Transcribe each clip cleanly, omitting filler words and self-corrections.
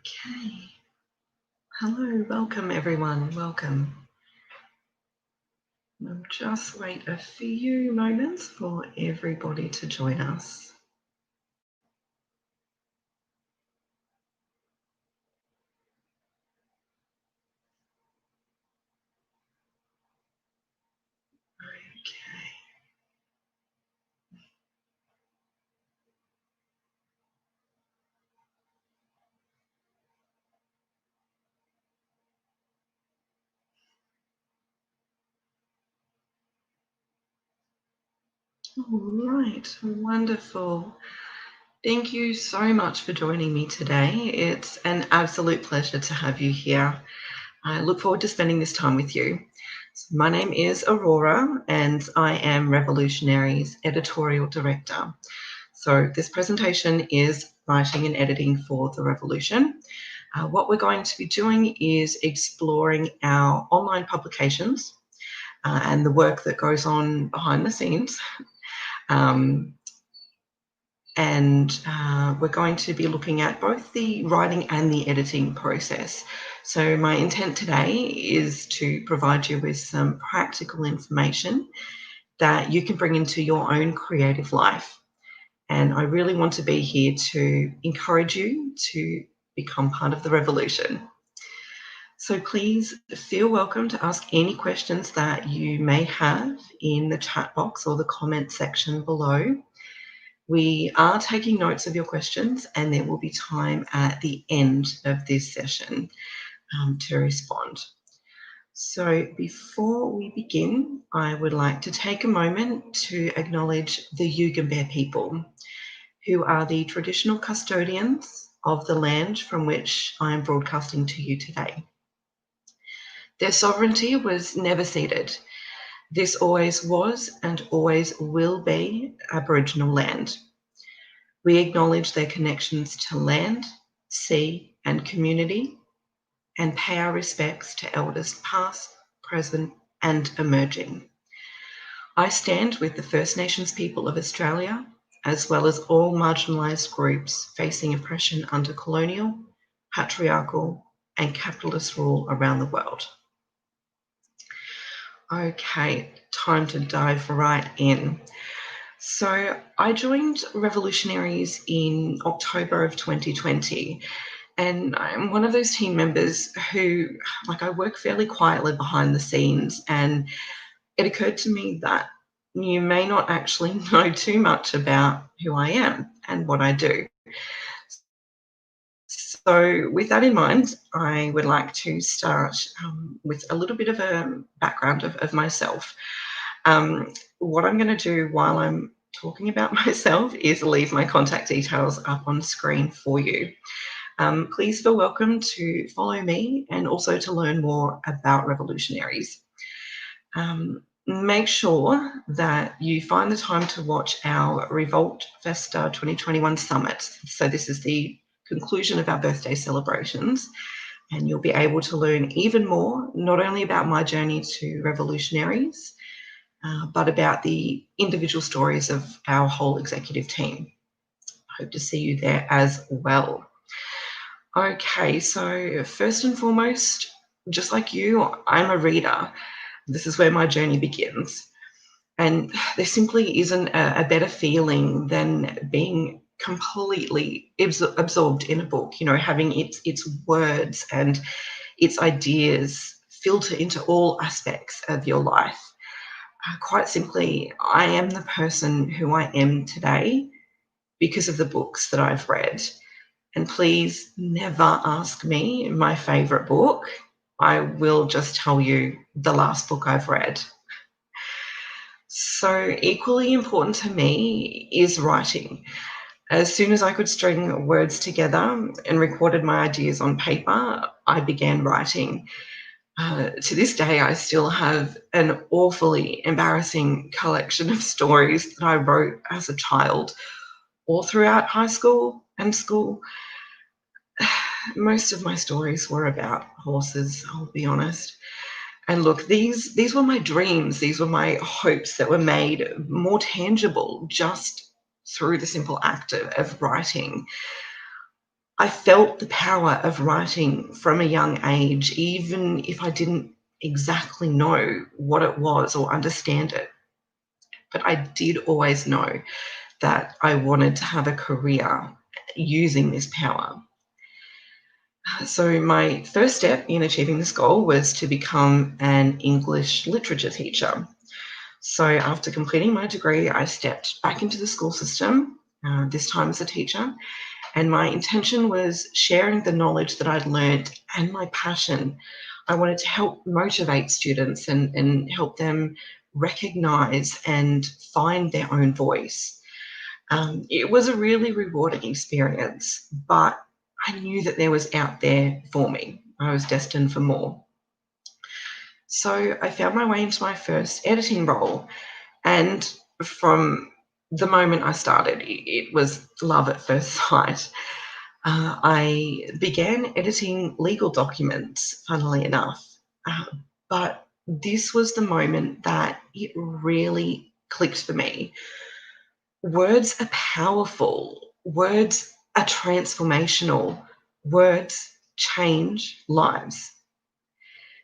Okay. Hello, welcome everyone. Welcome. I'll just wait a few moments for everybody to join us. Okay. All right. Wonderful. Thank you so much for joining me today. It's an absolute pleasure to have you here. I look forward to spending this time with you. So my name is Aurora, and I am Revolutionaries Editorial Director. So this presentation is writing and editing for the Revolution. What we're going to be doing is exploring our online publications and the work that goes on behind the scenes. We're going to be looking at both the writing and the editing process. So my intent today is to provide you with some practical information that you can bring into your own creative life. And I really want to be here to encourage you to become part of the revolution. So please feel welcome to ask any questions that you may have in the chat box or the comment section below. We are taking notes of your questions, and there will be time at the end of this session to respond. So before we begin, I would like to take a moment to acknowledge the Yugambeh people, who are the traditional custodians of the land from which I am broadcasting to you today. Their sovereignty was never ceded. This always was and always will be Aboriginal land. We acknowledge their connections to land, sea, and community, and pay our respects to elders past, present, and emerging. I stand with the First Nations people of Australia, as well as all marginalised groups facing oppression under colonial, patriarchal, and capitalist rule around the world. Okay, time to dive right in. So I joined Revolutionaries in October of 2020, and I'm one of those team members who, I work fairly quietly behind the scenes, and it occurred to me that you may not actually know too much about who I am and what I do. So with that in mind, I would like to start with a little bit of a background of myself. What I'm going to do while I'm talking about myself is leave my contact details up on screen for you. Please feel welcome to follow me and also to learn more about Revolutionaries. Make sure that you find the time to watch our REVOLT FESTA 2021 summit. So this is the conclusion of our birthday celebrations, and you'll be able to learn even more, not only about my journey to Revolutionaries, but about the individual stories of our whole executive team. I hope to see you there as well. Okay, so first and foremost, just like you, I'm a reader. This is where my journey begins. And there simply isn't a better feeling than being completely absorbed in a book, having its words and its ideas filter into all aspects of your life. Quite simply, I am the person who I am today because of the books that I've read. And please never ask me my favorite book. I will just tell you the last book I've read. So equally important to me is writing. As soon as I could string words together and recorded my ideas on paper, I began writing. To this day, I still have an awfully embarrassing collection of stories that I wrote as a child, all throughout high school and school. Most of my stories were about horses, I'll be honest. And look, these were my dreams. These were my hopes that were made more tangible just through the simple act of writing. I felt the power of writing from a young age, even if I didn't exactly know what it was or understand it. But I did always know that I wanted to have a career using this power. So my first step in achieving this goal was to become an English literature teacher. So after completing my degree, I stepped back into the school system, this time as a teacher, and my intention was sharing the knowledge that I'd learned and my passion. I wanted to help motivate students and help them recognize and find their own voice. It was a really rewarding experience, but I knew that there was out there for me. I was destined for more. So I found my way into my first editing role, and from the moment I started, it was love at first sight. I began editing legal documents, funnily enough, uh, but this was the moment that it really clicked for me. Words are powerful, words are transformational, words change lives.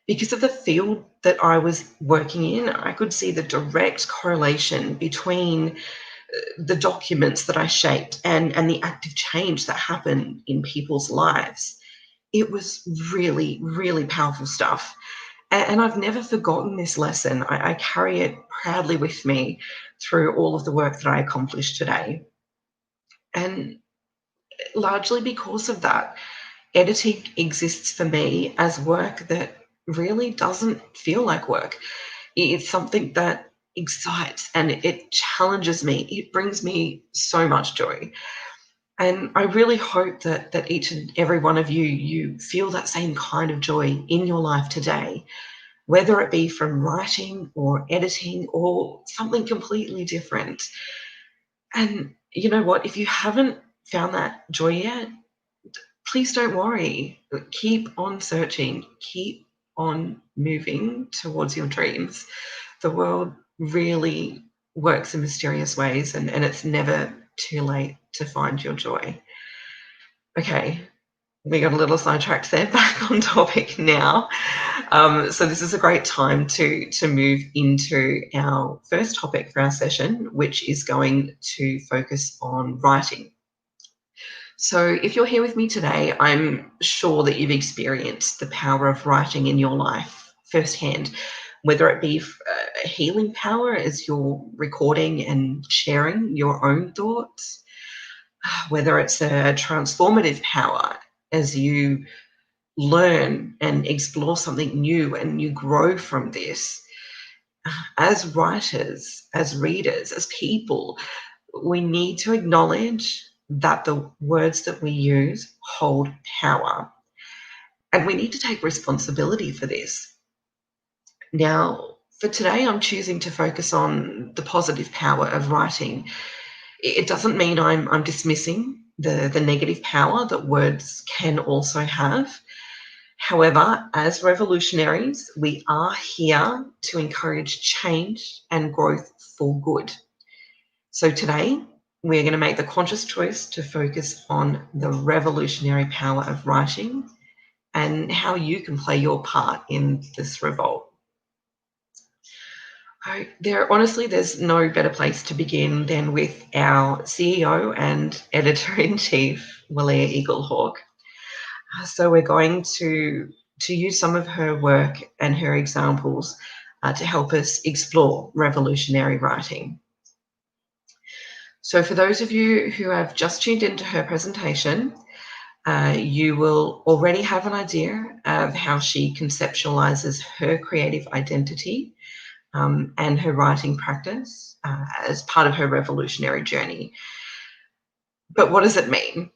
Because of the field that I was working in, I could see the direct correlation between the documents that I shaped and the active change that happened in people's lives. It was really, really powerful stuff. And I've never forgotten this lesson. I carry it proudly with me through all of the work that I accomplished today. And largely because of that, editing exists for me as work that really doesn't feel like work. It's something that excites and it challenges me. It brings me so much joy. And I really hope that each and every one of you feel that same kind of joy in your life today, whether it be from writing or editing or something completely different. And you know what? If you haven't found that joy yet, please don't worry. Keep on searching, keep on moving towards your dreams. The world really works in mysterious ways, and it's never too late to find your joy. Okay, we got a little sidetracked there. Back on topic now. So this is a great time to move into our first topic for our session, which is going to focus on writing. So if you're here with me today, I'm sure that you've experienced the power of writing in your life firsthand, whether it be a healing power as you're recording and sharing your own thoughts, whether it's a transformative power as you learn and explore something new and you grow from this. As writers, as readers, as people, we need to acknowledge that the words that we use hold power. And we need to take responsibility for this. Now, for today, I'm choosing to focus on the positive power of writing. It doesn't mean I'm dismissing the negative power that words can also have. However, as revolutionaries, we are here to encourage change and growth for good. So today, we're going to make the conscious choice to focus on the revolutionary power of writing and how you can play your part in this revolt. There's no better place to begin than with our CEO and editor-in-chief, Walia Eaglehawk. So we're going to use some of her work and her examples to help us explore revolutionary writing. So for those of you who have just tuned into her presentation, you will already have an idea of how she conceptualizes her creative identity and her writing practice as part of her revolutionary journey. But what does it mean?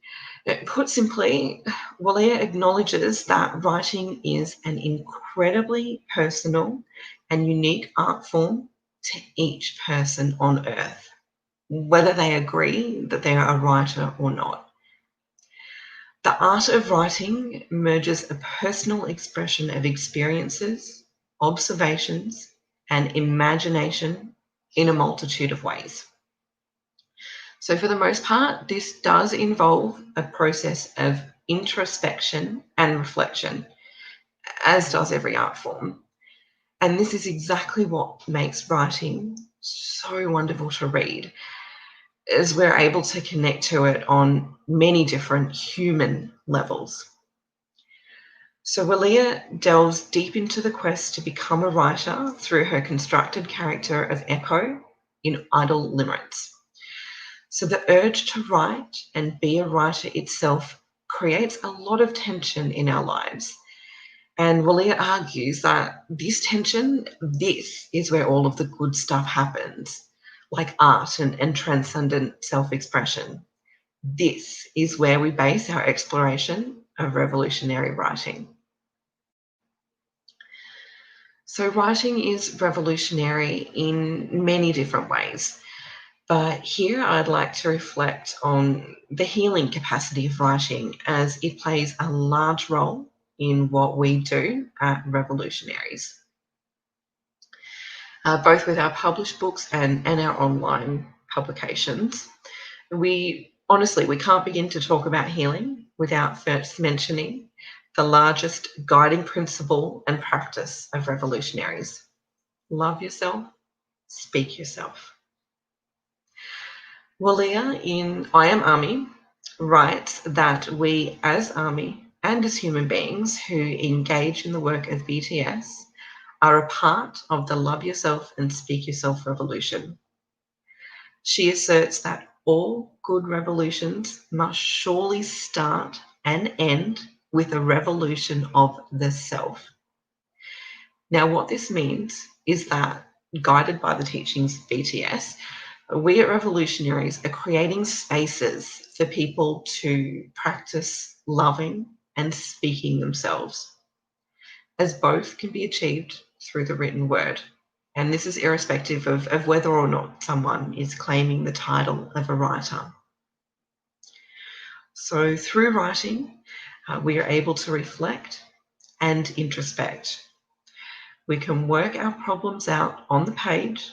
Put simply, Walia acknowledges that writing is an incredibly personal and unique art form to each person on earth, whether they agree that they are a writer or not. The art of writing merges a personal expression of experiences, observations, and imagination in a multitude of ways. So for the most part, this does involve a process of introspection and reflection, as does every art form. And this is exactly what makes writing so wonderful to read, as we're able to connect to it on many different human levels. So Walia delves deep into the quest to become a writer through her constructed character of Echo in Idle Limerence. So the urge to write and be a writer itself creates a lot of tension in our lives. And Walia argues that this tension, this is where all of the good stuff happens, like art and transcendent self-expression. This is where we base our exploration of revolutionary writing. So writing is revolutionary in many different ways. But here I'd like to reflect on the healing capacity of writing, as it plays a large role in what we do at Revolutionaries, both with our published books and our online publications. We can't begin to talk about healing without first mentioning the largest guiding principle and practice of Revolutionaries. Love yourself, speak yourself. Walia in I Am Army writes that we as Army and as human beings who engage in the work of BTS are a part of the Love Yourself and Speak Yourself revolution. She asserts that all good revolutions must surely start and end with a revolution of the self. Now, what this means is that, guided by the teachings of BTS, we at Revolutionaries are creating spaces for people to practice loving and speaking themselves, as both can be achieved through the written word. And this is irrespective of whether or not someone is claiming the title of a writer. So through writing, we are able to reflect and introspect. We can work our problems out on the page,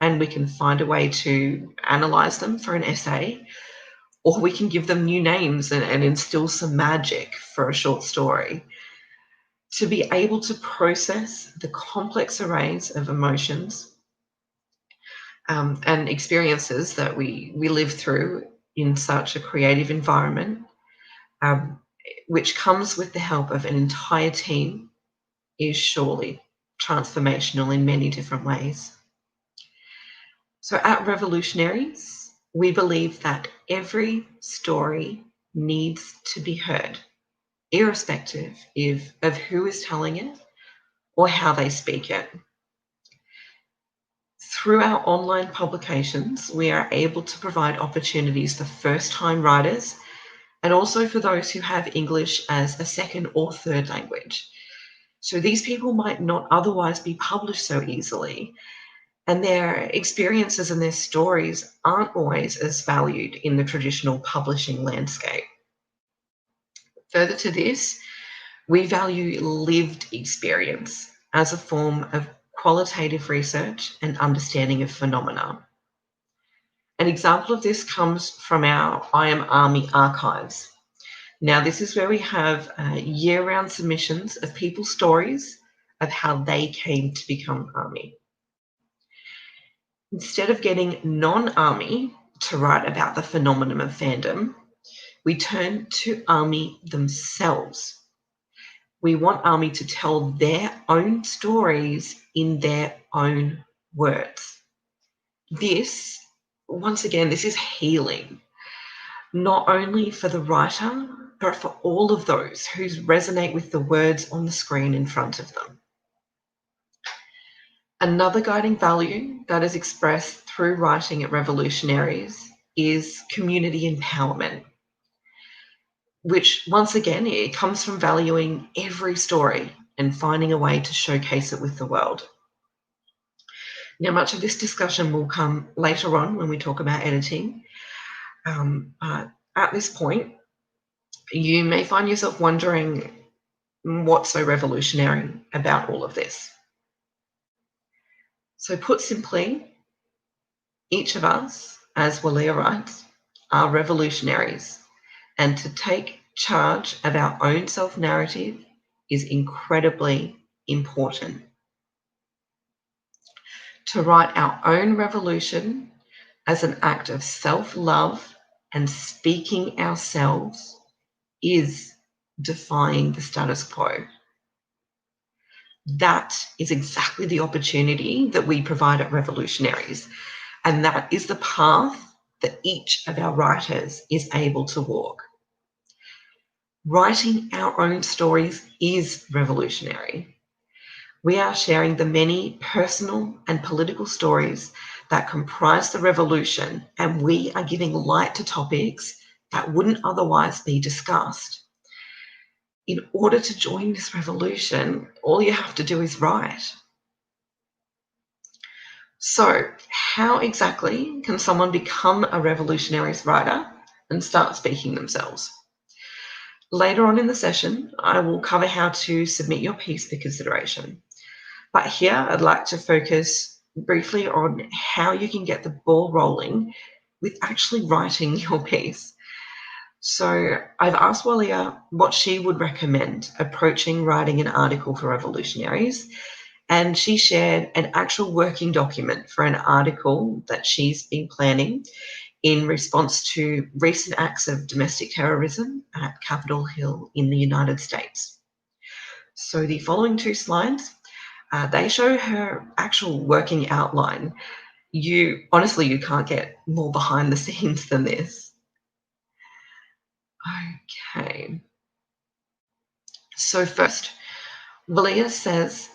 and we can find a way to analyze them for an essay, or we can give them new names and instill some magic for a short story. To be able to process the complex arrays of emotions and experiences that we live through in such a creative environment, which comes with the help of an entire team, is surely transformational in many different ways. So at Revolutionaries, we believe that every story needs to be heard, irrespective of who is telling it or how they speak it. Through our online publications, we are able to provide opportunities for first-time writers and also for those who have English as a second or third language. So these people might not otherwise be published so easily, and their experiences and their stories aren't always as valued in the traditional publishing landscape. Further to this, we value lived experience as a form of qualitative research and understanding of phenomena. An example of this comes from our I Am Army archives. Now, this is where we have year-round submissions of people's stories of how they came to become Army. Instead of getting non-Army to write about the phenomenon of fandom, we turn to Army themselves. We want Army to tell their own stories in their own words. This, once again, this is healing, not only for the writer, but for all of those who resonate with the words on the screen in front of them. Another guiding value that is expressed through writing at Revolutionaries is community empowerment, which once again, it comes from valuing every story and finding a way to showcase it with the world. Now, much of this discussion will come later on when we talk about editing, but at this point, you may find yourself wondering what's so revolutionary about all of this. So put simply, each of us, as Walia writes, are revolutionaries, and to take charge of our own self-narrative is incredibly important. To write our own revolution as an act of self-love and speaking ourselves is defying the status quo. That is exactly the opportunity that we provide at Revolutionaries, and that is the path that each of our writers is able to walk. Writing our own stories is revolutionary. We are sharing the many personal and political stories that comprise the revolution, and we are giving light to topics that wouldn't otherwise be discussed. In order to join this revolution, all you have to do is write. So, how exactly can someone become a Revolutionaries writer and start speaking themselves? Later on in the session, I will cover how to submit your piece for consideration. But here, I'd like to focus briefly on how you can get the ball rolling with actually writing your piece. So I've asked Walia what she would recommend approaching writing an article for Revolutionaries, and she shared an actual working document for an article that she's been planning in response to recent acts of domestic terrorism at Capitol Hill in the United States. So the following two slides, they show her actual working outline. Honestly, you can't get more behind the scenes than this. Okay. So first, Valia says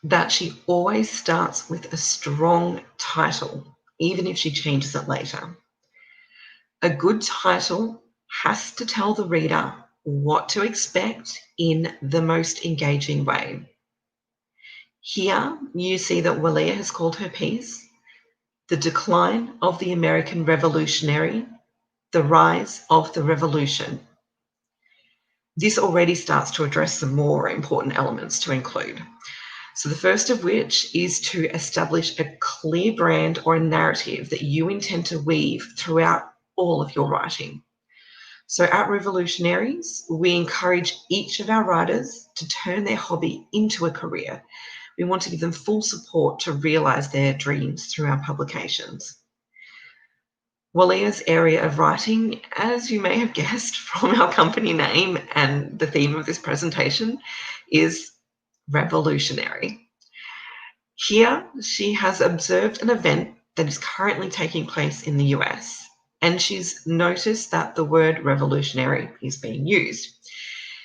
that she always starts with a strong title, even if she changes it later. A good title has to tell the reader what to expect in the most engaging way. Here, you see that Walia has called her piece The Decline of the American Revolutionary, the Rise of the Revolution. This already starts to address some more important elements to include. So the first of which is to establish a clear brand or a narrative that you intend to weave throughout all of your writing. So at Revolutionaries, we encourage each of our writers to turn their hobby into a career. We want to give them full support to realize their dreams through our publications. Walia's area of writing, as you may have guessed from our company name and the theme of this presentation, is revolutionary. Here, she has observed an event that is currently taking place in the US, and she's noticed that the word revolutionary is being used.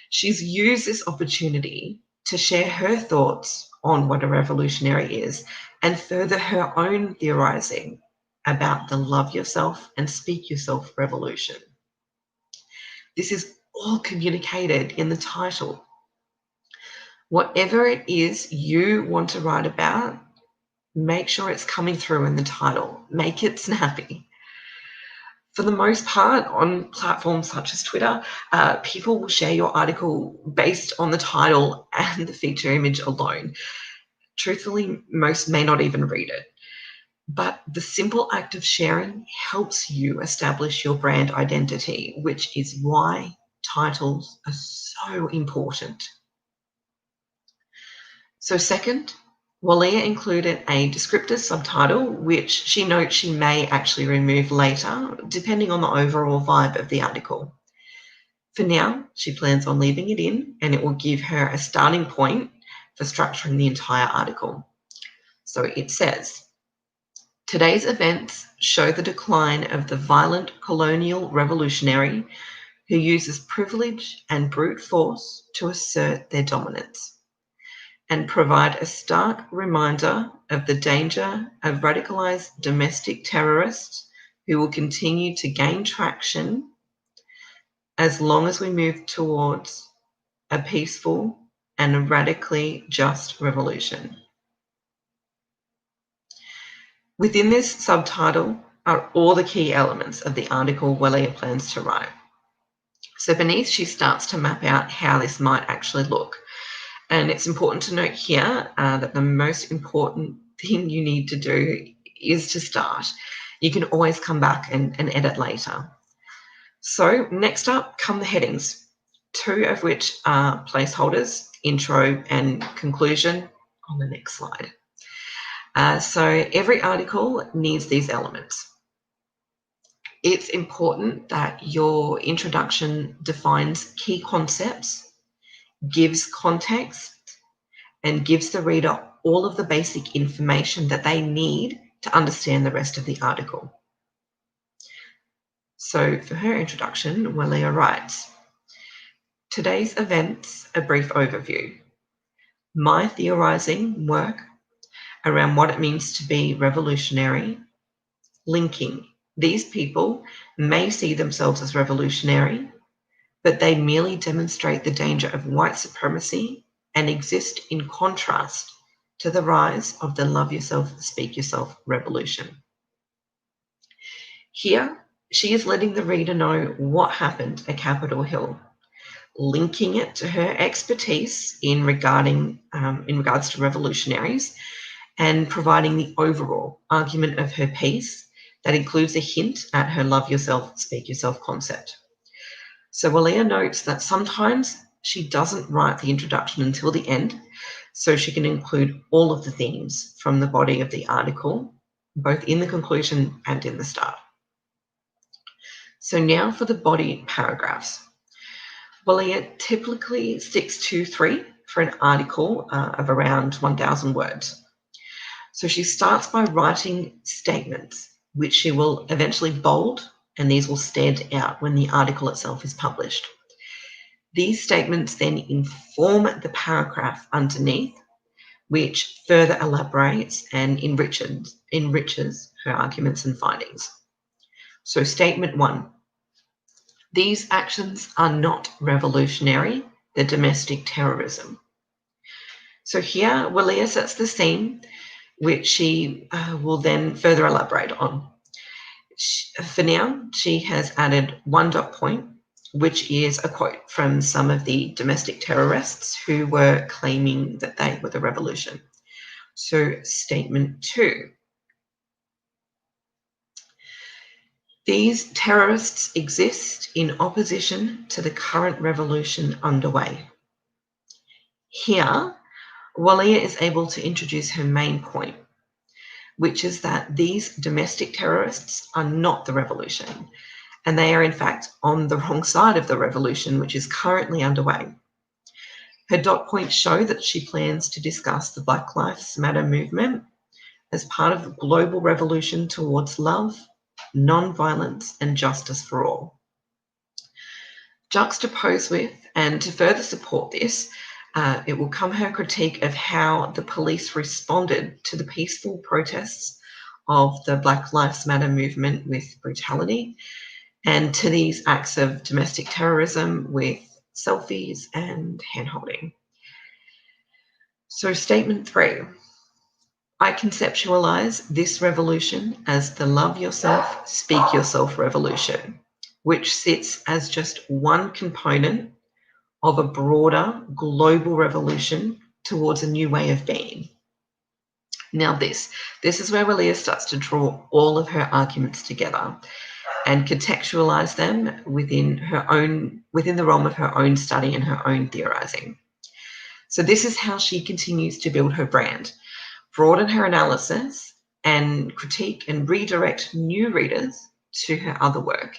She's used this opportunity to share her thoughts on what a revolutionary is and further her own theorizing about the love yourself and speak yourself revolution. This is all communicated in the title. Whatever it is you want to write about, make sure it's coming through in the title. Make it snappy. For the most part, on platforms such as Twitter, people will share your article based on the title and the feature image alone. Truthfully, most may not even read it. But the simple act of sharing helps you establish your brand identity, which is why titles are so important. So second, Walia included a descriptor subtitle, which she notes she may actually remove later, depending on the overall vibe of the article. For now, she plans on leaving it in, and it will give her a starting point for structuring the entire article. So it says, today's events show the decline of the violent colonial revolutionary who uses privilege and brute force to assert their dominance, and provide a stark reminder of the danger of radicalized domestic terrorists who will continue to gain traction as long as we move towards a peaceful and a radically just revolution. Within this subtitle are all the key elements of the article Walia plans to write. So beneath, she starts to map out how this might actually look. And it's important to note here that the most important thing you need to do is to start. You can always come back and edit later. So next up come the headings, two of which are placeholders, intro and conclusion, on the next slide. So every article needs these elements. It's important that your introduction defines key concepts, gives context, and gives the reader all of the basic information that they need to understand the rest of the article. So for her introduction, Walia writes, today's events, a brief overview. My theorizing work around what it means to be revolutionary, linking. These people may see themselves as revolutionary, but they merely demonstrate the danger of white supremacy and exist in contrast to the rise of the love yourself, speak yourself revolution. Here, she is letting the reader know what happened at Capitol Hill, linking it to her expertise in regards to revolutionaries, and providing the overall argument of her piece that includes a hint at her love yourself, speak yourself concept. So Walia notes that sometimes she doesn't write the introduction until the end, so she can include all of the themes from the body of the article, both in the conclusion and in the start. So now for the body paragraphs. Walia typically sticks to 3 for an article of around 1,000 words. So she starts by writing statements, which she will eventually bold, and these will stand out when the article itself is published. These statements then inform the paragraph underneath, which further elaborates and enriches her arguments and findings. So statement 1, these actions are not revolutionary, they're domestic terrorism. So here, Walia sets the scene, which she will then further elaborate on. For now, she has added 1 dot point, which is a quote from some of the domestic terrorists who were claiming that they were the revolution. So statement 2. These terrorists exist in opposition to the current revolution underway. Here, Walia is able to introduce her main point, which is that these domestic terrorists are not the revolution, and they are in fact on the wrong side of the revolution, which is currently underway. Her dot points show that she plans to discuss the Black Lives Matter movement as part of the global revolution towards love, non-violence, and justice for all. Juxtaposed with, and to further support this, it will come her critique of how the police responded to the peaceful protests of the Black Lives Matter movement with brutality, and to these acts of domestic terrorism with selfies and hand-holding. So statement 3, I conceptualize this revolution as the love yourself, speak yourself revolution, which sits as just one component of a broader global revolution towards a new way of being. Now this is where Walia starts to draw all of her arguments together and contextualize them within the realm of her own study and her own theorizing. So this is how she continues to build her brand, broaden her analysis, and critique and redirect new readers to her other work,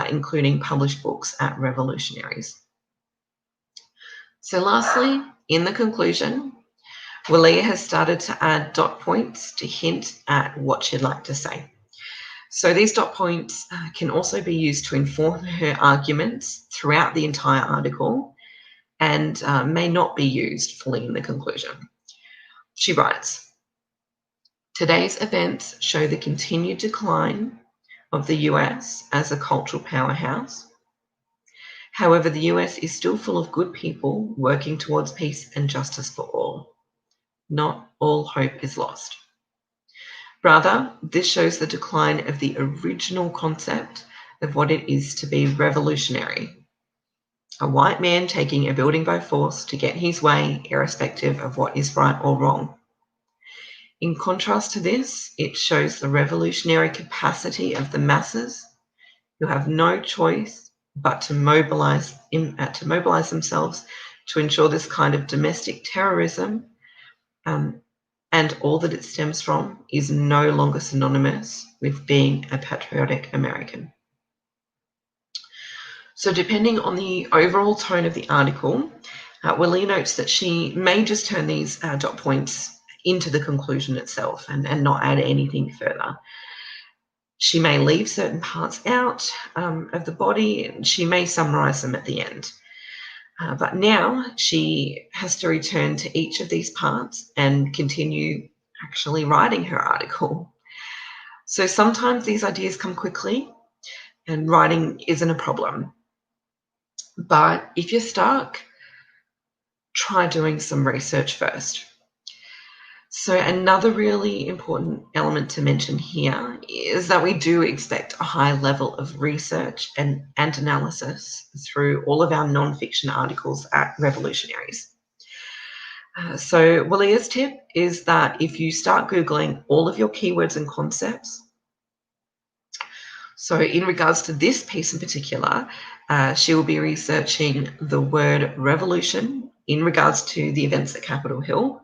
including published books at Revolutionaries. So lastly, in the conclusion, Walia has started to add dot points to hint at what she'd like to say. So these dot points can also be used to inform her arguments throughout the entire article and may not be used fully in the conclusion. She writes, today's events show the continued decline of the US as a cultural powerhouse. However, the US is still full of good people working towards peace and justice for all. Not all hope is lost. Rather, this shows the decline of the original concept of what it is to be revolutionary. A white man taking a building by force to get his way, irrespective of what is right or wrong. In contrast to this, it shows the revolutionary capacity of the masses who have no choice but to mobilize themselves to ensure this kind of domestic terrorism and all that it stems from is no longer synonymous with being a patriotic American. So depending on the overall tone of the article, Willie notes that she may just turn these dot points into the conclusion itself and not add anything further. She may leave certain parts out of the body, and she may summarize them at the end. But now she has to return to each of these parts and continue actually writing her article. So sometimes these ideas come quickly and writing isn't a problem. But if you're stuck, try doing some research first. So another really important element to mention here is that we do expect a high level of research and analysis through all of our non-fiction articles at Revolutionaries. So Walia's tip is that if you start Googling all of your keywords and concepts, so in regards to this piece in particular, she will be researching the word revolution in regards to the events at Capitol Hill.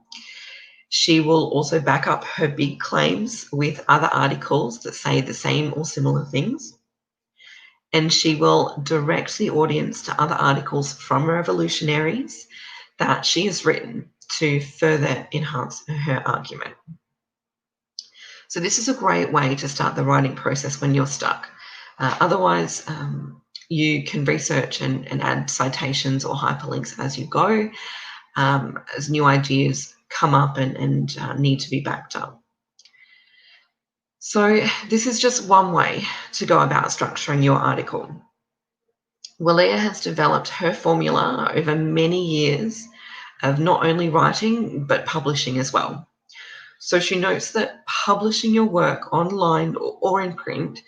She will also back up her big claims with other articles that say the same or similar things. And she will direct the audience to other articles from Revolutionaries that she has written to further enhance her argument. So this is a great way to start the writing process when you're stuck. Otherwise, you can research and add citations or hyperlinks as you go, as new ideas come up and need to be backed up. So this is just one way to go about structuring your article. Walia has developed her formula over many years of not only writing, but publishing as well. So she notes that publishing your work online or in print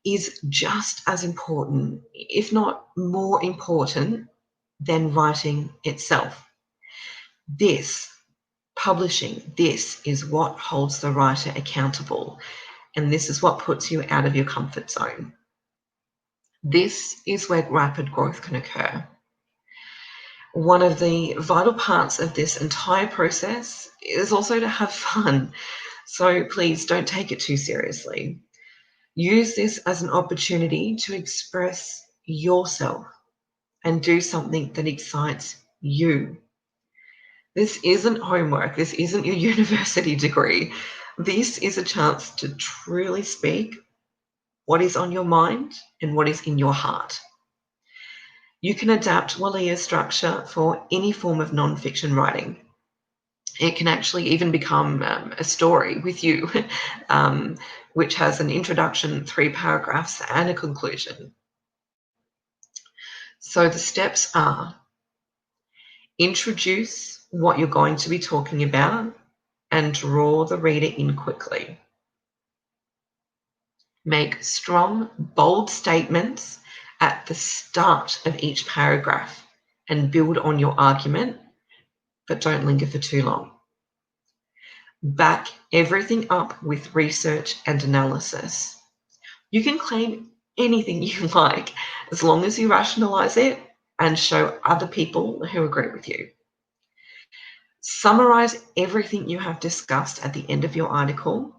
is just as important, if not more important, than writing itself. Publishing, this is what holds the writer accountable, and this is what puts you out of your comfort zone. This is where rapid growth can occur. One of the vital parts of this entire process is also to have fun, so please don't take it too seriously. Use this as an opportunity to express yourself and do something that excites you. This isn't homework. This isn't your university degree. This is a chance to truly speak what is on your mind and what is in your heart. You can adapt Walia's structure for any form of non-fiction writing. It can actually even become a story with you, which has an introduction, 3 paragraphs, and a conclusion. So the steps are: introduce what you're going to be talking about and draw the reader in quickly. Make strong, bold statements at the start of each paragraph and build on your argument, but don't linger for too long. Back everything up with research and analysis. You can claim anything you like as long as you rationalize it and show other people who agree with you. Summarize everything you have discussed at the end of your article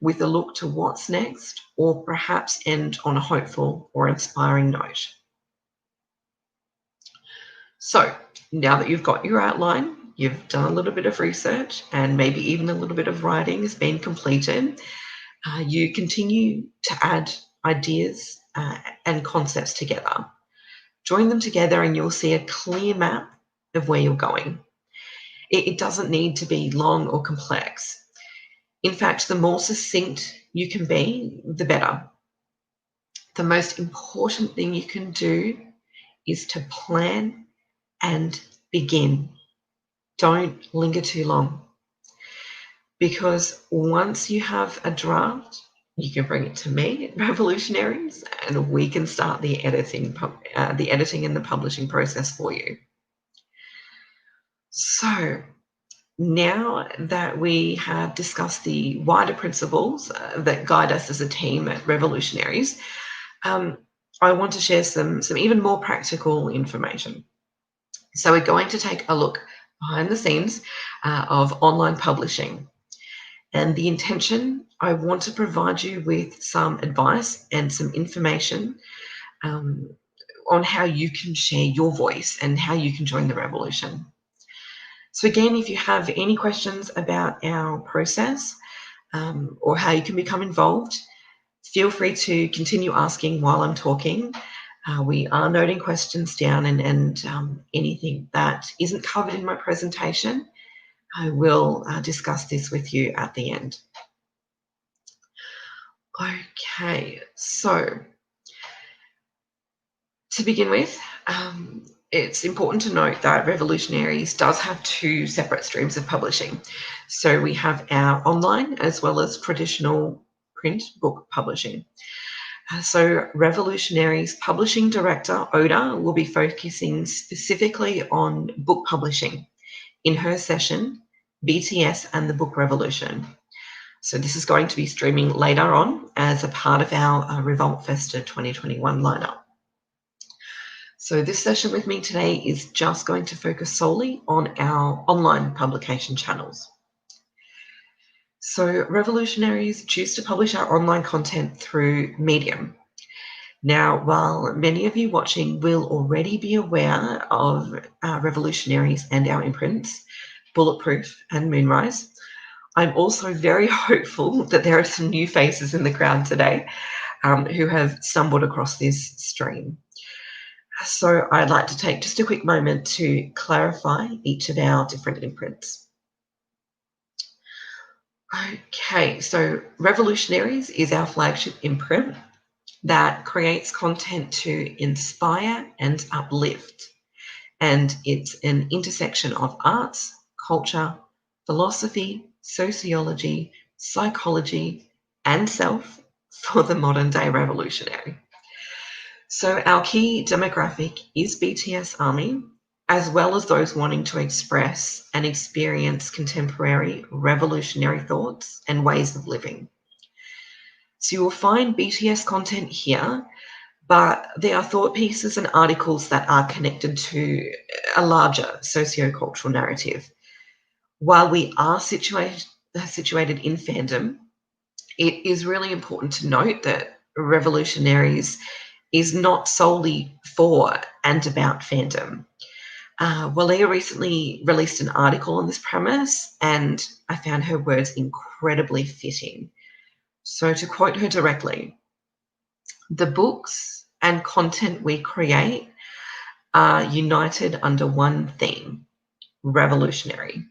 with a look to what's next, or perhaps end on a hopeful or inspiring note. So now that you've got your outline, you've done a little bit of research, and maybe even a little bit of writing has been completed, you continue to add ideas and concepts together. Join them together and you'll see a clear map of where you're going. It doesn't need to be long or complex. In fact, the more succinct you can be, the better. The most important thing you can do is to plan and begin. Don't linger too long, because once you have a draft, you can bring it to me at Revolutionaries and we can start the editing and the publishing process for you. So now that we have discussed the wider principles that guide us as a team at Revolutionaries, um, I want to share some even more practical information. So we're going to take a look behind the scenes of online publishing. And the intention, I want to provide you with some advice and some information um, on how you can share your voice and how you can join the revolution. So again, if you have any questions about our process or how you can become involved, feel free to continue asking while I'm talking. We are noting questions down, and anything that isn't covered in my presentation, I will discuss this with you at the end. Okay, so to begin with, it's important to note that Revolutionaries does have two separate streams of publishing. So we have our online as well as traditional print book publishing. So Revolutionaries Publishing Director, Oda, will be focusing specifically on book publishing in her session, BTS and the Book Revolution. So this is going to be streaming later on as a part of our REVOLT FESTA 2021 lineup. So this session with me today is just going to focus solely on our online publication channels. So Revolutionaries choose to publish our online content through Medium. Now, while many of you watching will already be aware of Revolutionaries and our imprints, Bulletproof and Moonrise, I'm also very hopeful that there are some new faces in the crowd today who have stumbled across this stream. So I'd like to take just a quick moment to clarify each of our different imprints. Okay, so Revolutionaries is our flagship imprint that creates content to inspire and uplift. And it's an intersection of arts, culture, philosophy, sociology, psychology, and self for the modern day revolutionary. So our key demographic is BTS Army, as well as those wanting to express and experience contemporary revolutionary thoughts and ways of living. So you will find BTS content here, but there are thought pieces and articles that are connected to a larger socio-cultural narrative. While we are situated in fandom, it is really important to note that Revolutionaries is not solely for and about fandom. Walia recently released an article on this premise, and I found her words incredibly fitting. So to quote her directly, "The books and content we create are united under one theme, revolutionary.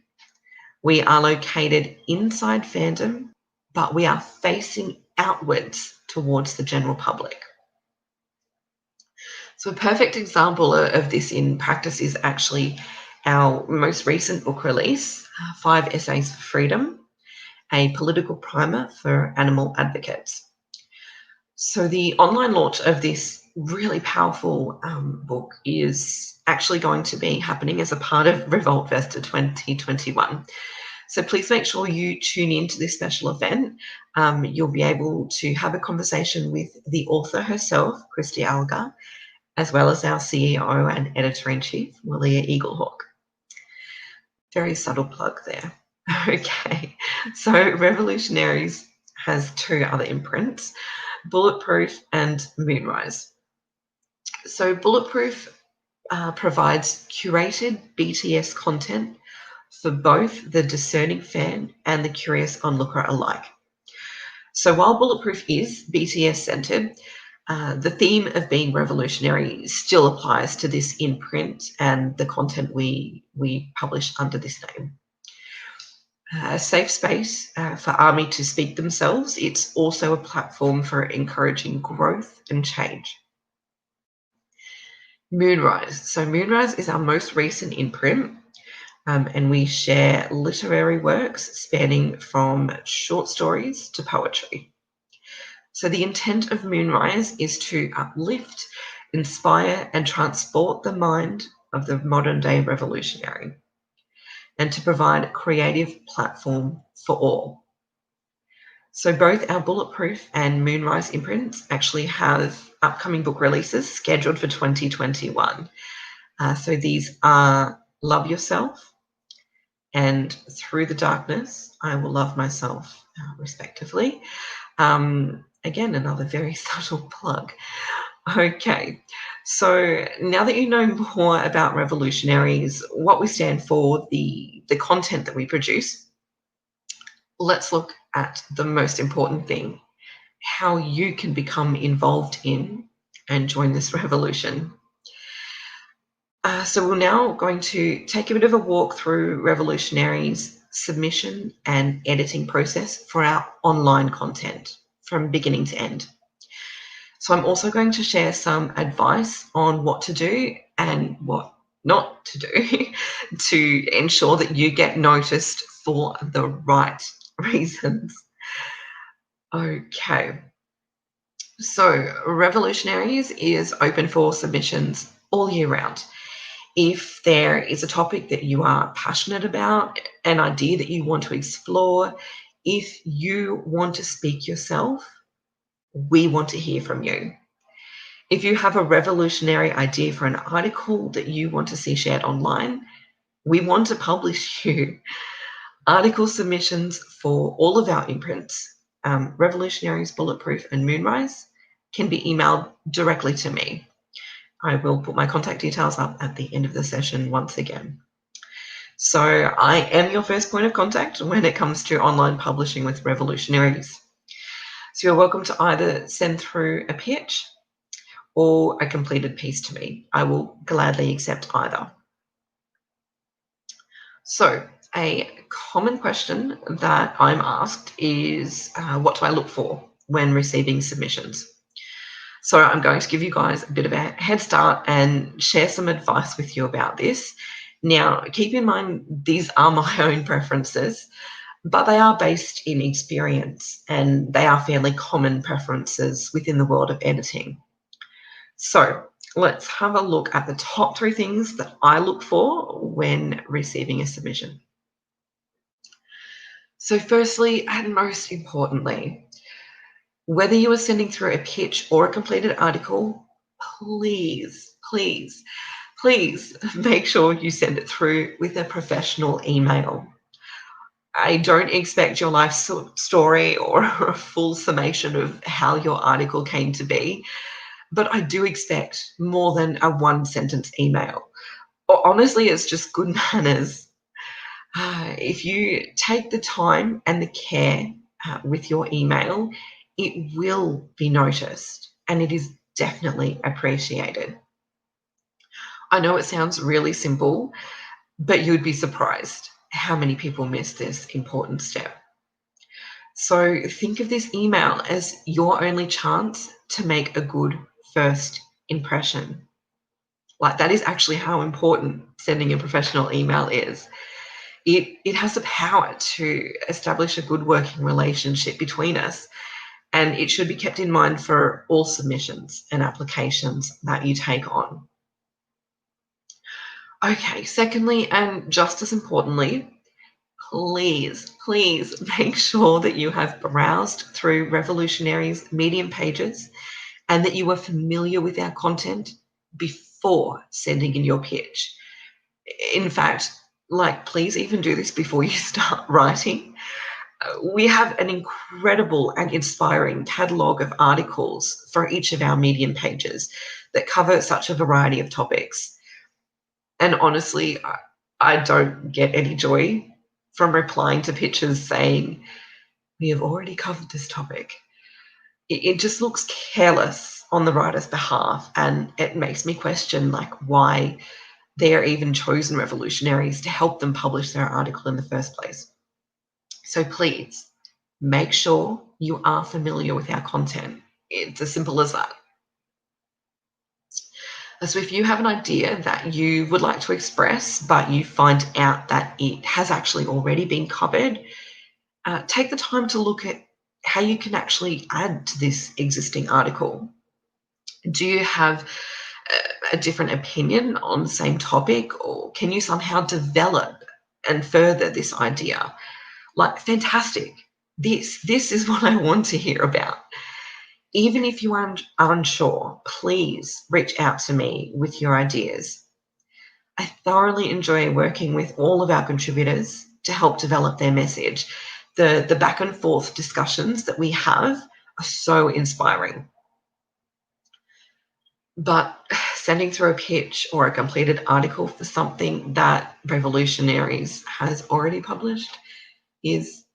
We are located inside fandom, but we are facing outwards towards the general public." So a perfect example of this in practice is actually our most recent book release, 5 Essays for Freedom, a political primer for animal advocates. So the online launch of this really powerful book is actually going to be happening as a part of REVOLT FESTA 2021. So please make sure you tune into this special event. You'll be able to have a conversation with the author herself, Christy Algar, as well as our CEO and Editor-in-Chief, Walia Eaglehawk. Very subtle plug there. Okay, so Revolutionaries has two other imprints, Bulletproof and Moonrise. So Bulletproof provides curated BTS content for both the discerning fan and the curious onlooker alike. So while Bulletproof is BTS-centered, the theme of being revolutionary still applies to this imprint and the content we publish under this name. A safe space for Army to speak themselves. It's also a platform for encouraging growth and change. Moonrise. So Moonrise is our most recent imprint, and we share literary works spanning from short stories to poetry. So the intent of Moonrise is to uplift, inspire, and transport the mind of the modern day revolutionary, and to provide a creative platform for all. So both our Bulletproof and Moonrise imprints actually have upcoming book releases scheduled for 2021. So these are Love Yourself and Through the Darkness, I Will Love Myself, respectively. Again, another very subtle plug. Okay, so now that you know more about Revolutionaries, what we stand for, the content that we produce, let's look at the most important thing, how you can become involved in and join this revolution. So we're now going to take a bit of a walk through Revolutionaries' submission and editing process for our online content from beginning to end. So I'm also going to share some advice on what to do and what not to do to ensure that you get noticed for the right reasons. Okay. So Revolutionaries is open for submissions all year round. If there is a topic that you are passionate about, an idea that you want to explore, if you want to speak yourself, we want to hear from you. If you have a revolutionary idea for an article that you want to see shared online, we want to publish you. Article submissions for all of our imprints, Revolutionaries, Bulletproof, and Moonrise, can be emailed directly to me. I will put my contact details up at the end of the session once again. So I am your first point of contact when it comes to online publishing with Revolutionaries. So you're welcome to either send through a pitch or a completed piece to me. I will gladly accept either. So a common question that I'm asked is, what do I look for when receiving submissions? So I'm going to give you guys a bit of a head start and share some advice with you about this. Now, keep in mind, these are my own preferences, but they are based in experience and they are fairly common preferences within the world of editing. So let's have a look at the top 3 things that I look for when receiving a submission. So firstly, and most importantly, whether you are sending through a pitch or a completed article, please, please, please make sure you send it through with a professional email. I don't expect your life story or a full summation of how your article came to be, but I do expect more than a 1-sentence email. Honestly, it's just good manners. If you take the time and the care with your email, it will be noticed and it is definitely appreciated. I know it sounds really simple, but you'd be surprised how many people miss this important step. So think of this email as your only chance to make a good first impression. Like, that is actually how important sending a professional email is. It has the power to establish a good working relationship between us, and it should be kept in mind for all submissions and applications that you take on. Okay, secondly, and just as importantly, please, please make sure that you have browsed through Revolutionaries' Medium pages and that you are familiar with our content before sending in your pitch. In fact, please even do this before you start writing. We have an incredible and inspiring catalogue of articles for each of our Medium pages that cover such a variety of topics. And honestly, I don't get any joy from replying to pitches saying, we have already covered this topic. It just looks careless on the writer's behalf, and it makes me question why they are even chosen Revolutionaries to help them publish their article in the first place. So please make sure you are familiar with our content. It's as simple as that. So if you have an idea that you would like to express, but you find out that it has actually already been covered, take the time to look at how you can actually add to this existing article. Do you have a different opinion on the same topic, or can you somehow develop and further this idea? Fantastic. This is what I want to hear about. Even if you are unsure, please reach out to me with your ideas. I thoroughly enjoy working with all of our contributors to help develop their message. The back and forth discussions that we have are so inspiring. But sending through a pitch or a completed article for something that Revolutionaries has already published is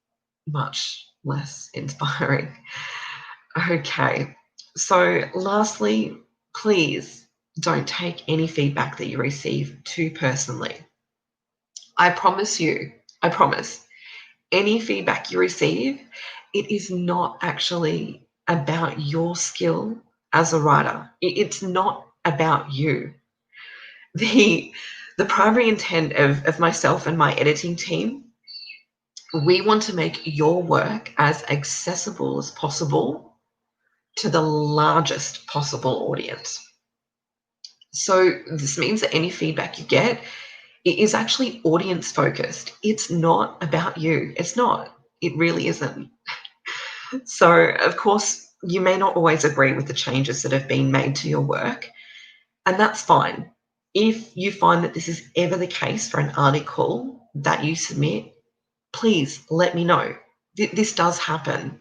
much less inspiring. Okay, so lastly, please don't take any feedback that you receive too personally. I promise, any feedback you receive, it is not actually about your skill as a writer. It's not about you. The primary intent of myself and my editing team, we want to make your work as accessible as possible to the largest possible audience. So this means that any feedback you get, it is actually audience focused. It's not about you. It's not. It really isn't. So, of course, you may not always agree with the changes that have been made to your work, and that's fine. If you find that this is ever the case for an article that you submit, please let me know. This does happen.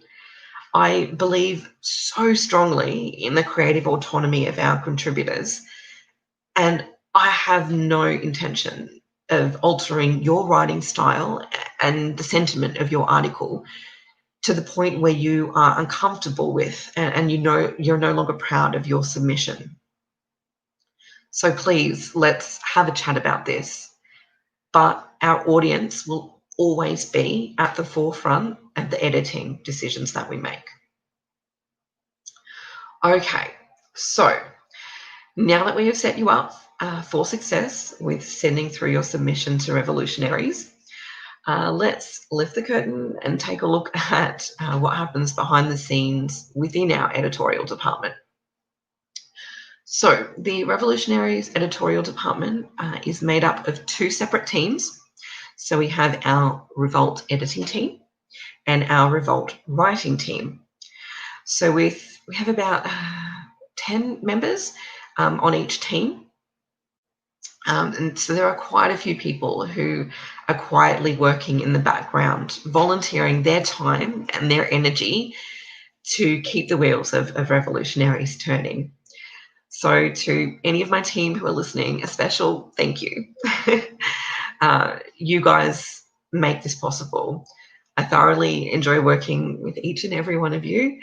I believe so strongly in the creative autonomy of our contributors, and I have no intention of altering your writing style and the sentiment of your article to the point where you are uncomfortable with and you know you're no longer proud of your submission. So please, let's have a chat about this. But our audience will always be at the forefront of the editing decisions that we make. Okay, so now that we have set you up for success with sending through your submission to Revolutionaries, let's lift the curtain and take a look at what happens behind the scenes within our editorial department. So the Revolutionaries Editorial Department is made up of two separate teams. So we have our Revolt editing team and our Revolt writing team. So we have about 10 members on each team. And so there are quite a few people who are quietly working in the background, volunteering their time and their energy to keep the wheels of Revolutionaries turning. So to any of my team who are listening, a special thank you. You guys make this possible. I thoroughly enjoy working with each and every one of you,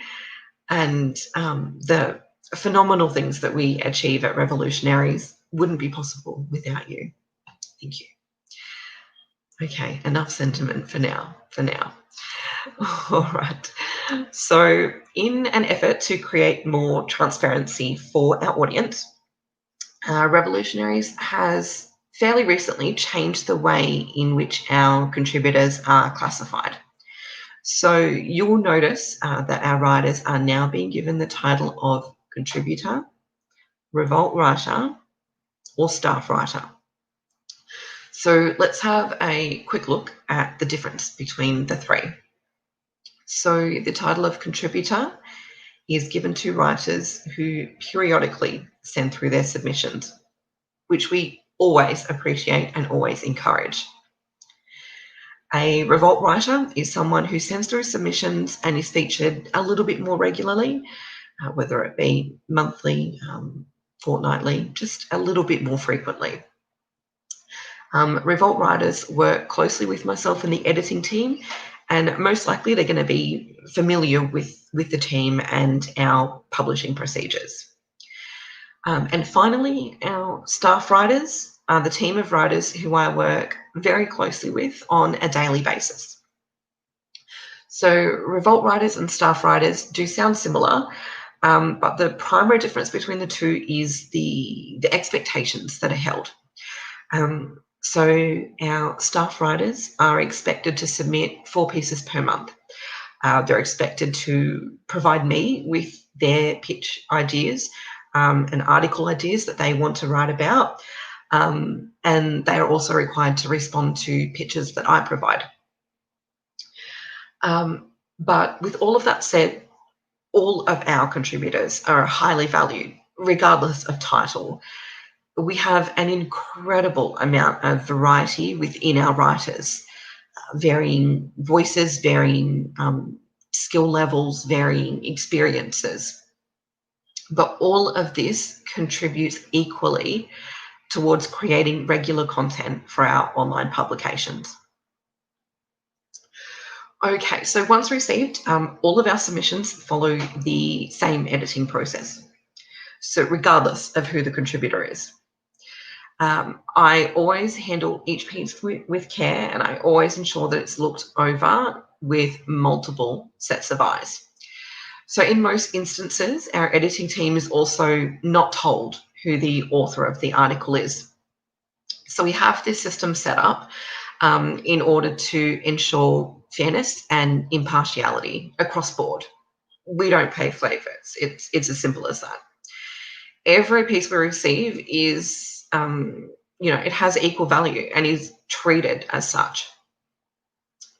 and the phenomenal things that we achieve at Revolutionaries wouldn't be possible without you. Thank you. Okay, enough sentiment for now. All right. So in an effort to create more transparency for our audience, Revolutionaries has fairly recently changed the way in which our contributors are classified. So you will notice that our writers are now being given the title of contributor, revolt writer, or staff writer. So let's have a quick look at the difference between the three. So the title of contributor is given to writers who periodically send through their submissions, which we always appreciate and always encourage. A revolt writer is someone who sends through submissions and is featured a little bit more regularly, whether it be monthly, fortnightly, just a little bit more frequently. Revolt writers work closely with myself and the editing team, and most likely they're going to be familiar with the team and our publishing procedures. And finally, our staff writers are the team of writers who I work very closely with on a daily basis. So revolt writers and staff writers do sound similar, but the primary difference between the two is the expectations that are held. So our staff writers are expected to submit 4 pieces per month. They're expected to provide me with their pitch ideas and article ideas that they want to write about. And they are also required to respond to pitches that I provide. But with all of that said, all of our contributors are highly valued, regardless of title. We have an incredible amount of variety within our writers, varying voices, varying skill levels, varying experiences. But all of this contributes equally towards creating regular content for our online publications. Okay, so once received, all of our submissions follow the same editing process. So regardless of who the contributor is. I always handle each piece with care, and I always ensure that it's looked over with multiple sets of eyes. So in most instances, our editing team is also not told who the author of the article is. So we have this system set up in order to ensure fairness and impartiality across board. We don't pay favourites. It's as simple as that. Every piece we receive is, it has equal value and is treated as such.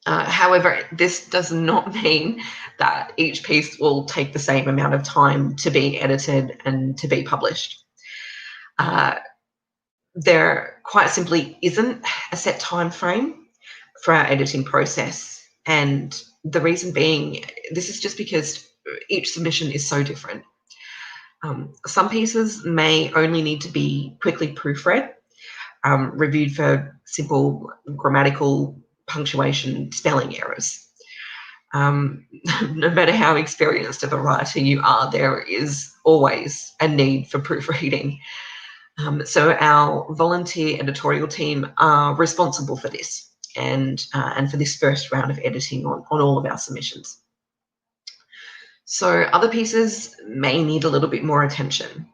However, this does not mean that each piece will take the same amount of time to be edited and to be published. There quite simply isn't a set time frame for our editing process. And the reason being, this is just because each submission is so different. Some pieces may only need to be quickly proofread, reviewed for simple grammatical, punctuation, spelling errors. No matter how experienced of a writer you are, there is always a need for proofreading. So our volunteer editorial team are responsible for this and for this first round of editing on all of our submissions. So other pieces may need a little bit more attention.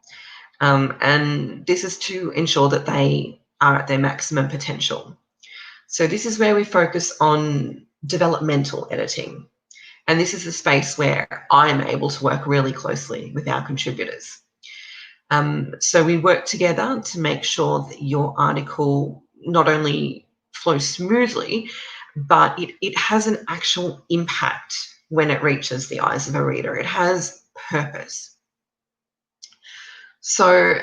And this is to ensure that they are at their maximum potential. So this is where we focus on developmental editing. And this is a space where I'm able to work really closely with our contributors. So we work together to make sure that your article not only flows smoothly, but it has an actual impact when it reaches the eyes of a reader. It has purpose. So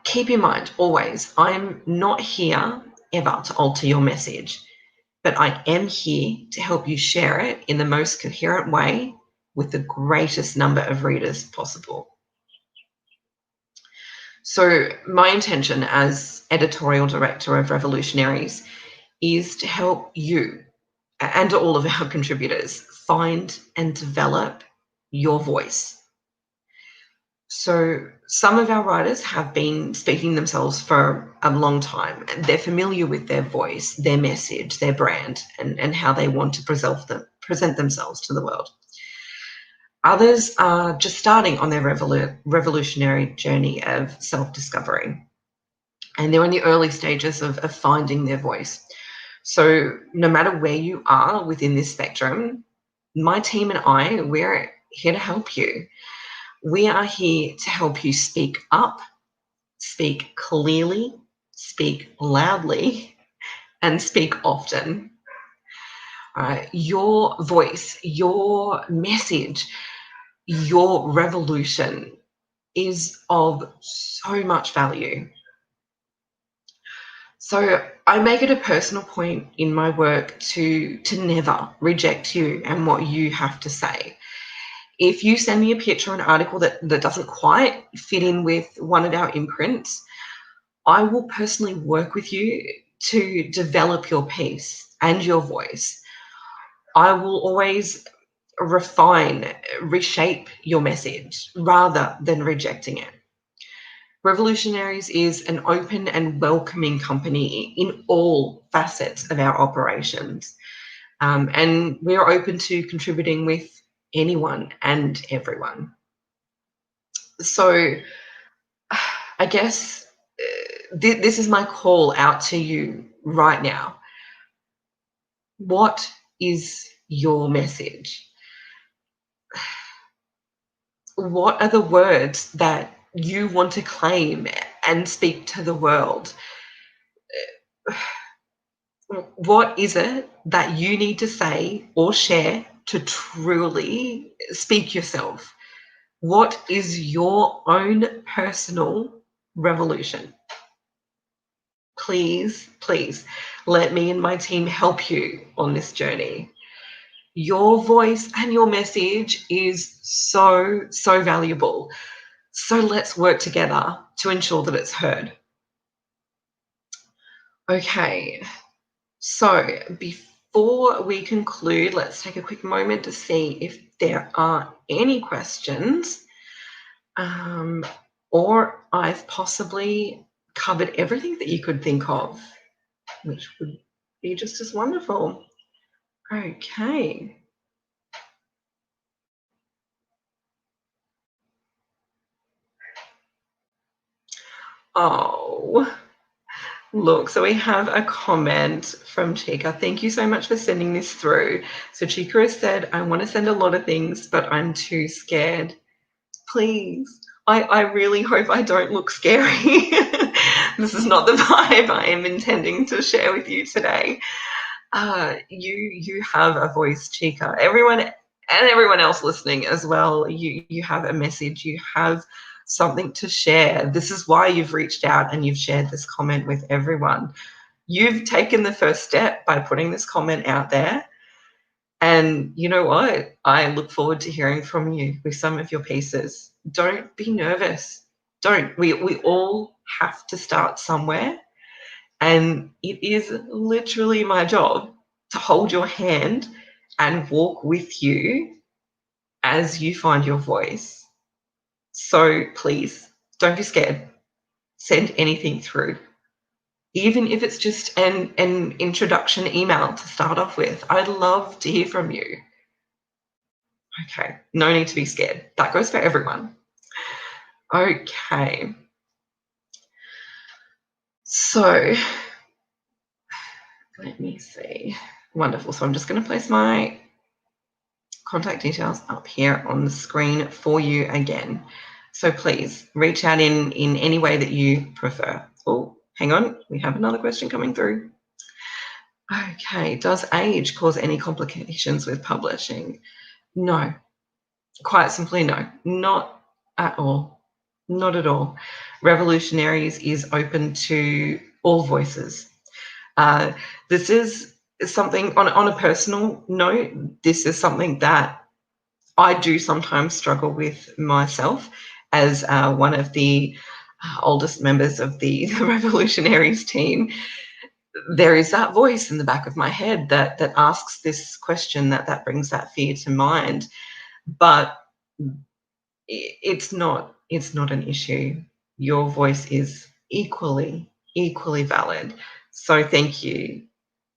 keep in mind always, I'm not here ever to alter your message, but I am here to help you share it in the most coherent way with the greatest number of readers possible. So my intention as editorial director of Revolutionaries is to help you and all of our contributors find and develop your voice. So some of our writers have been speaking themselves for a long time. They're familiar with their voice, their message, their brand, and how they want to present themselves to the world. Others are just starting on their revolutionary journey of self-discovery, and they're in the early stages of finding their voice. So no matter where you are within this spectrum, my team and I, we're here to help you. We are here to help you speak up, speak clearly, speak loudly, and speak often. Your voice, your message, your revolution is of so much value. So I make it a personal point in my work to never reject you and what you have to say. If you send me a picture or an article that doesn't quite fit in with one of our imprints, I will personally work with you to develop your piece and your voice. I will always refine, reshape your message rather than rejecting it. Revolutionaries is an open and welcoming company in all facets of our operations. And we are open to contributing with anyone and everyone. So I guess this is my call out to you right now. What is your message? What are the words that you want to claim and speak to the world? What is it that you need to say or share to truly speak yourself. What is your own personal revolution? Please, please let me and my team help you on this journey. Your voice and your message is so, so valuable. So let's work together to ensure that it's heard. Okay, so before we conclude, let's take a quick moment to see if there are any questions, or I've possibly covered everything that you could think of, which would be just as wonderful. Okay. Oh, look, so we have a comment from Chica. Thank you so much for sending this through. So Chica has said, I want to send a lot of things, but I'm too scared. Please, I really hope I don't look scary. This is not the vibe I am intending to share with you today. You have a voice, Chica. Everyone and everyone else listening as well, you have a message. You have something to share. This is why you've reached out and you've shared this comment with everyone. You've taken the first step by putting this comment out there. And you know what? I look forward to hearing from you with some of your pieces. Don't be nervous. Don't. We all have to start somewhere. And it is literally my job to hold your hand and walk with you as you find your voice. So please, don't be scared. Send anything through. Even if it's just an introduction email to start off with. I'd love to hear from you. Okay, no need to be scared. That goes for everyone. Okay. So let me see. Wonderful. So I'm just going to place my contact details up here on the screen for you again. So please reach out in any way that you prefer. Oh, hang on. We have another question coming through. Okay. Does age cause any complications with publishing? No. Quite simply, no. Not at all. Not at all. Revolutionaries is open to all voices. This is something, on a personal note, this is something that I do sometimes struggle with myself as one of the oldest members of the Revolutionaries team. There is that voice in the back of my head that asks this question, that brings that fear to mind. But it's not an issue. Your voice is equally valid. So thank you,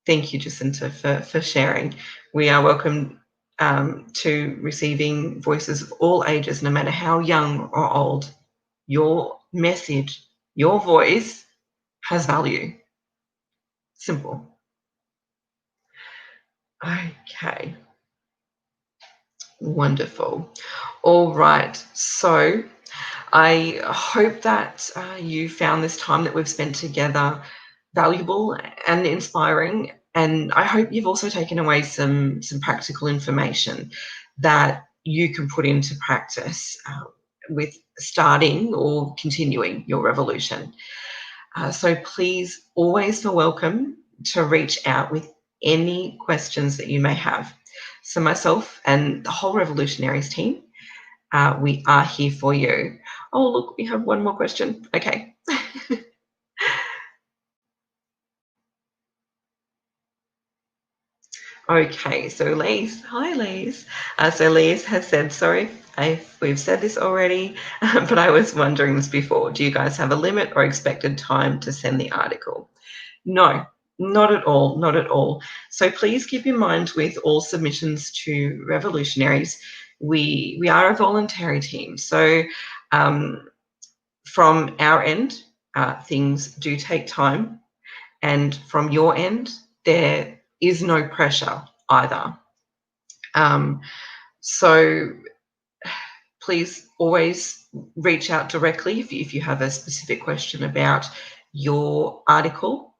Jacinta, for sharing. We are welcome to receiving voices of all ages, no matter how young or old. Your message, your voice has value. Simple. Okay. Wonderful. All right. So I hope that you found this time that we've spent together valuable and inspiring. And I hope you've also taken away some practical information that you can put into practice with starting or continuing your revolution. So please always feel welcome to reach out with any questions that you may have. So myself and the whole Revolutionaries team, we are here for you. Oh, look, we have one more question. Okay. Okay, so Lise, hi Lise. So Lise has said, sorry, we've said this already, but I was wondering this before. Do you guys have a limit or expected time to send the article? No, not at all, not at all. So please keep in mind with all submissions to Revolutionaries, we are a voluntary team. So from our end, things do take time. And from your end, there is no pressure either. So please always reach out directly if you have a specific question about your article,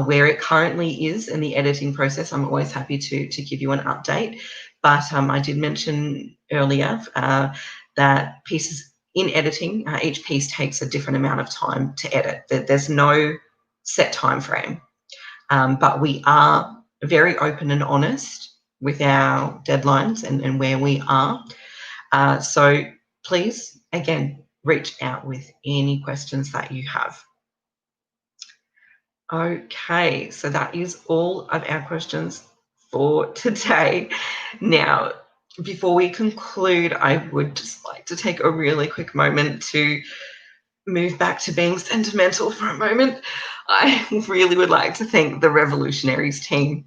where it currently is in the editing process. I'm always happy to give you an update. But I did mention earlier that pieces in editing, each piece takes a different amount of time to edit. There's no set time frame, but we are very open and honest with our deadlines and where we are. So please, again, reach out with any questions that you have. Okay, so that is all of our questions for today. Now, before we conclude, I would just like to take a really quick moment to move back to being sentimental for a moment. I really would like to thank the Revolutionaries team,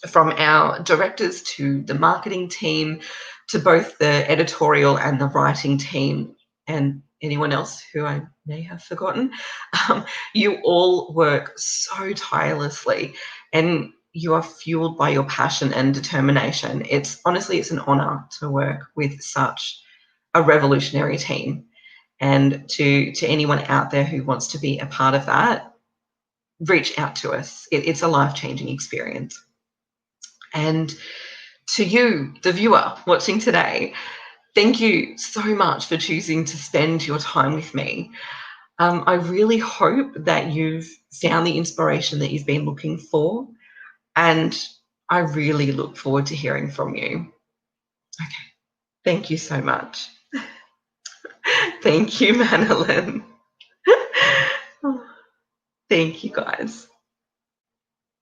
from our directors to the marketing team, to both the editorial and the writing team, and anyone else who I may have forgotten. You all work so tirelessly, and you are fueled by your passion and determination. It's an honor to work with such a revolutionary team. And to anyone out there who wants to be a part of that, reach out to us. It's a life-changing experience. And to you, the viewer watching today, thank you so much for choosing to spend your time with me. I really hope that you've found the inspiration that you've been looking for, and I really look forward to hearing from you. Okay, thank you so much. Thank you, Manolin. Thank you, guys.